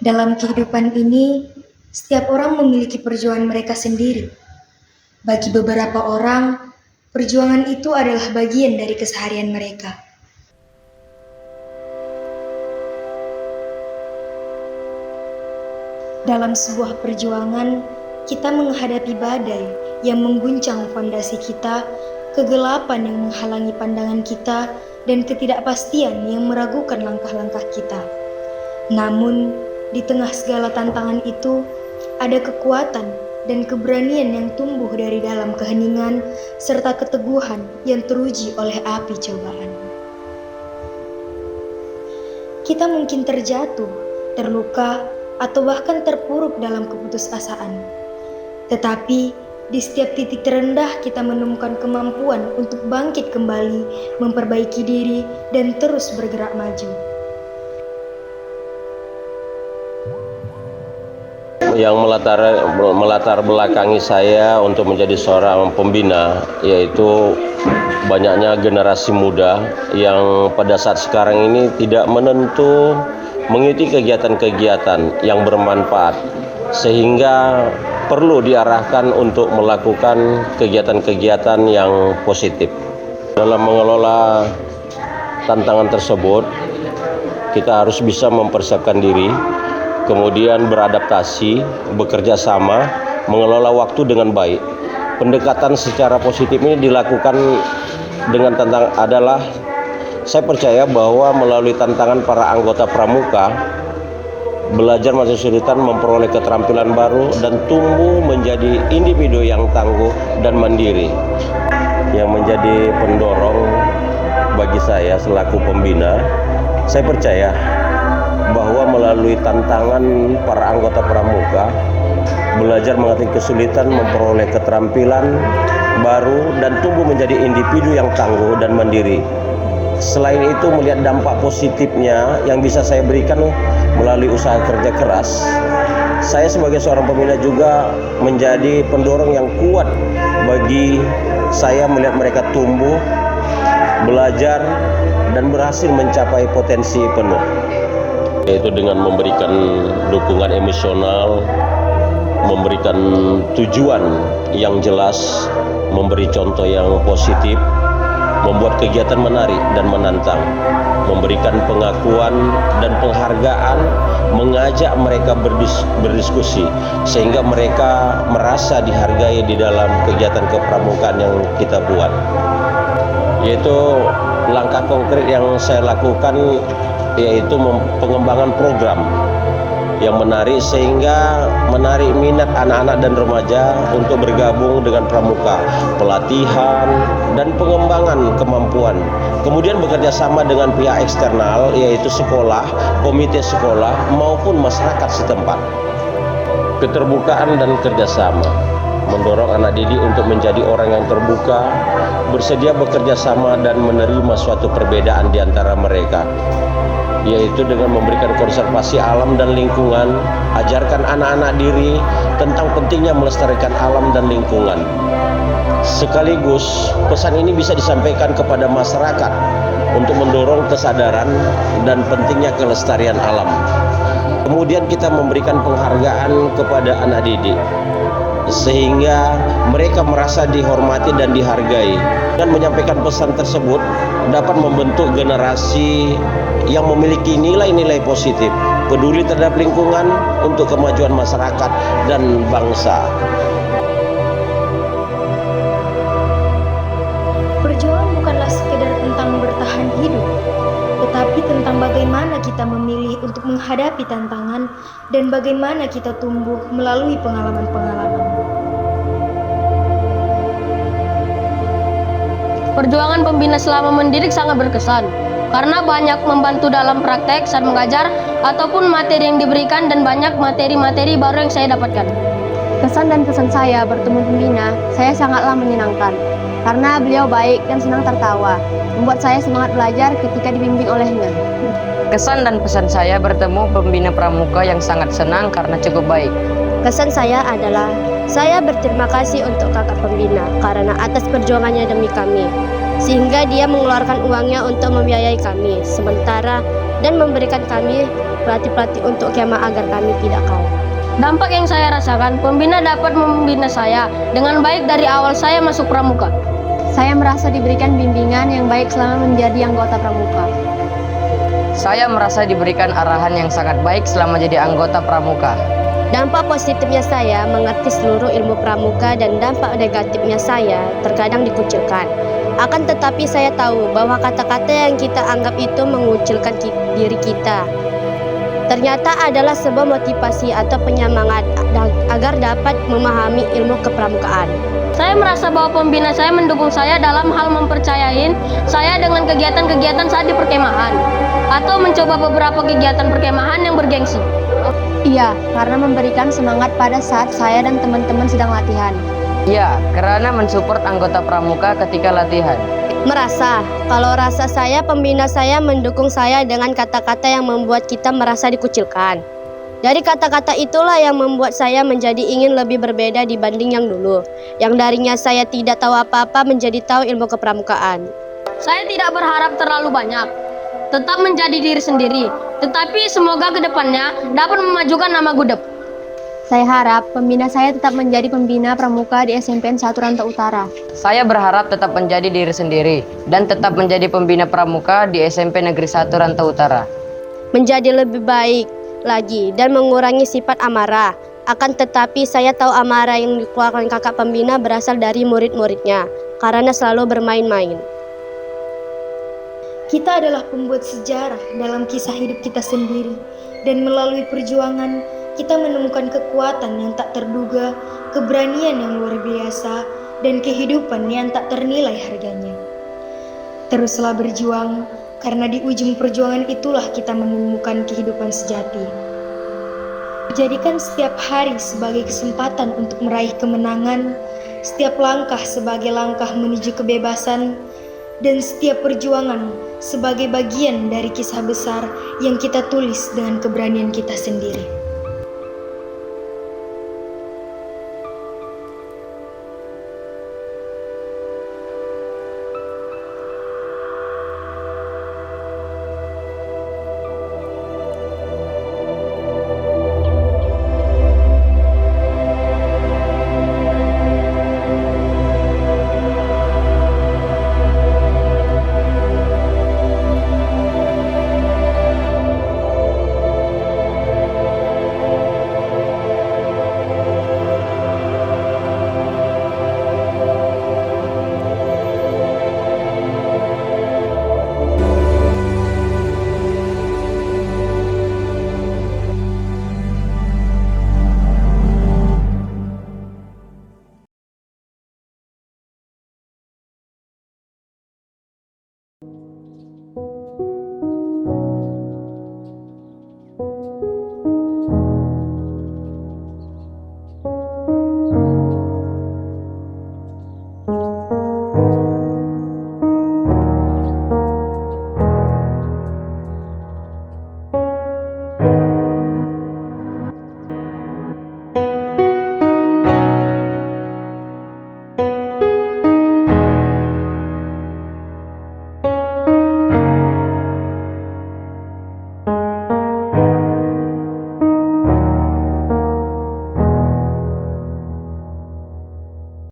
Dalam kehidupan ini, setiap orang memiliki perjuangan mereka sendiri. Bagi beberapa orang, perjuangan itu adalah bagian dari keseharian mereka. Dalam sebuah perjuangan, kita menghadapi badai yang mengguncang fondasi kita, kegelapan yang menghalangi pandangan kita, dan ketidakpastian yang meragukan langkah-langkah kita. Namun, di tengah segala tantangan itu, ada kekuatan dan keberanian yang tumbuh dari dalam keheningan, serta keteguhan yang teruji oleh api cobaan. Kita mungkin terjatuh, terluka, atau bahkan terpuruk dalam keputusasaan. Tetapi, di setiap titik terendah kita menemukan kemampuan untuk bangkit kembali, memperbaiki diri, dan terus bergerak maju. Yang melatar belakangi saya untuk menjadi seorang pembina, yaitu banyaknya generasi muda yang pada saat sekarang ini tidak menentu mengikuti kegiatan-kegiatan yang bermanfaat, sehingga perlu diarahkan untuk melakukan kegiatan-kegiatan yang positif. Dalam mengelola tantangan tersebut, kita harus bisa mempersiapkan diri, kemudian beradaptasi, bekerja sama, mengelola waktu dengan baik. Pendekatan secara positif ini dilakukan dengan tantangan adalah, saya percaya bahwa melalui tantangan para anggota pramuka, belajar masuk kesulitan, memperoleh keterampilan baru, dan tumbuh menjadi individu yang tangguh dan mandiri. Yang menjadi pendorong bagi saya selaku pembina, saya percaya bahwa melalui tantangan para anggota pramuka, belajar mengatasi kesulitan, memperoleh keterampilan baru, dan tumbuh menjadi individu yang tangguh dan mandiri. Selain itu, melihat dampak positifnya yang bisa saya berikan melalui usaha kerja keras, saya sebagai seorang pembina juga menjadi pendorong yang kuat bagi saya melihat mereka tumbuh, belajar, dan berhasil mencapai potensi penuh. Yaitu dengan memberikan dukungan emosional, memberikan tujuan yang jelas, memberi contoh yang positif, membuat kegiatan menarik dan menantang, memberikan pengakuan dan penghargaan, mengajak mereka berdiskusi sehingga mereka merasa dihargai di dalam kegiatan kepramukaan yang kita buat. Yaitu langkah konkret yang saya lakukan, yaitu pengembangan program yang menarik sehingga menarik minat anak-anak dan remaja untuk bergabung dengan pramuka, pelatihan dan pengembangan kemampuan. Kemudian bekerja sama dengan pihak eksternal, yaitu sekolah, komite sekolah maupun masyarakat setempat. Keterbukaan dan kerjasama mendorong anak didik untuk menjadi orang yang terbuka, bersedia bekerja sama dan menerima suatu perbedaan di antara mereka, yaitu dengan memberikan konservasi alam dan lingkungan, ajarkan anak-anak diri tentang pentingnya melestarikan alam dan lingkungan. Sekaligus pesan ini bisa disampaikan kepada masyarakat untuk mendorong kesadaran dan pentingnya kelestarian alam. Kemudian kita memberikan penghargaan kepada anak didik sehingga mereka merasa dihormati dan dihargai, dan menyampaikan pesan tersebut dapat membentuk generasi yang memiliki nilai-nilai positif, peduli terhadap lingkungan untuk kemajuan masyarakat dan bangsa. Perjuangan bukanlah sekedar tentang bertahan hidup, tetapi tentang bagaimana kita memilih untuk menghadapi tantangan dan bagaimana kita tumbuh melalui pengalaman-pengalaman. Perjuangan pembina selama mendidik sangat berkesan, karena banyak membantu dalam praktek saat mengajar ataupun materi yang diberikan, dan banyak materi-materi baru yang saya dapatkan. Kesan dan pesan saya bertemu pembina, saya sangatlah menyenangkan, karena beliau baik dan senang tertawa, membuat saya semangat belajar ketika dibimbing olehnya. Kesan dan pesan saya bertemu pembina pramuka yang sangat senang karena cukup baik. Kesan saya adalah, saya berterima kasih untuk kakak pembina karena atas perjuangannya demi kami, sehingga dia mengeluarkan uangnya untuk membiayai kami sementara dan memberikan kami pelatih-pelatih untuk kemah agar kami tidak kalah. Dampak yang saya rasakan, pembina dapat membina saya dengan baik dari awal saya masuk pramuka. Saya merasa diberikan bimbingan yang baik selama menjadi anggota pramuka. Saya merasa diberikan arahan yang sangat baik selama jadi anggota pramuka. Dampak positifnya saya mengerti seluruh ilmu pramuka dan dampak negatifnya saya terkadang dikucilkan. Akan tetapi saya tahu bahwa kata-kata yang kita anggap itu mengucilkan diri kita ternyata adalah sebuah motivasi atau penyemangat agar dapat memahami ilmu kepramukaan. Saya merasa bahwa pembina saya mendukung saya dalam hal mempercayain saya dengan kegiatan-kegiatan saat di perkemahan atau mencoba beberapa kegiatan perkemahan yang bergengsi. Iya, karena memberikan semangat pada saat saya dan teman-teman sedang latihan. Ya, karena mensupport anggota pramuka ketika latihan. Merasa, kalau rasa saya, pembina saya mendukung saya dengan kata-kata yang membuat kita merasa dikucilkan. Dari kata-kata itulah yang membuat saya menjadi ingin lebih berbeda dibanding yang dulu. Yang darinya saya tidak tahu apa-apa menjadi tahu ilmu kepramukaan. Saya tidak berharap terlalu banyak, tetap menjadi diri sendiri, tetapi semoga kedepannya dapat memajukan nama Gudep. Saya harap pembina saya tetap menjadi pembina pramuka di SMPN 1 Rantau Utara. Saya berharap tetap menjadi diri sendiri dan tetap menjadi pembina pramuka di SMP Negeri 1 Rantau Utara. Menjadi lebih baik lagi dan mengurangi sifat amarah. Akan tetapi saya tahu amarah yang dikeluarkan kakak pembina berasal dari murid-muridnya karena selalu bermain-main. Kita adalah pembuat sejarah dalam kisah hidup kita sendiri, dan melalui perjuangan kita menemukan kekuatan yang tak terduga, keberanian yang luar biasa, dan kehidupan yang tak ternilai harganya. Teruslah berjuang, karena di ujung perjuangan itulah kita menemukan kehidupan sejati. Jadikan setiap hari sebagai kesempatan untuk meraih kemenangan, setiap langkah sebagai langkah menuju kebebasan, dan setiap perjuangan sebagai bagian dari kisah besar yang kita tulis dengan keberanian kita sendiri.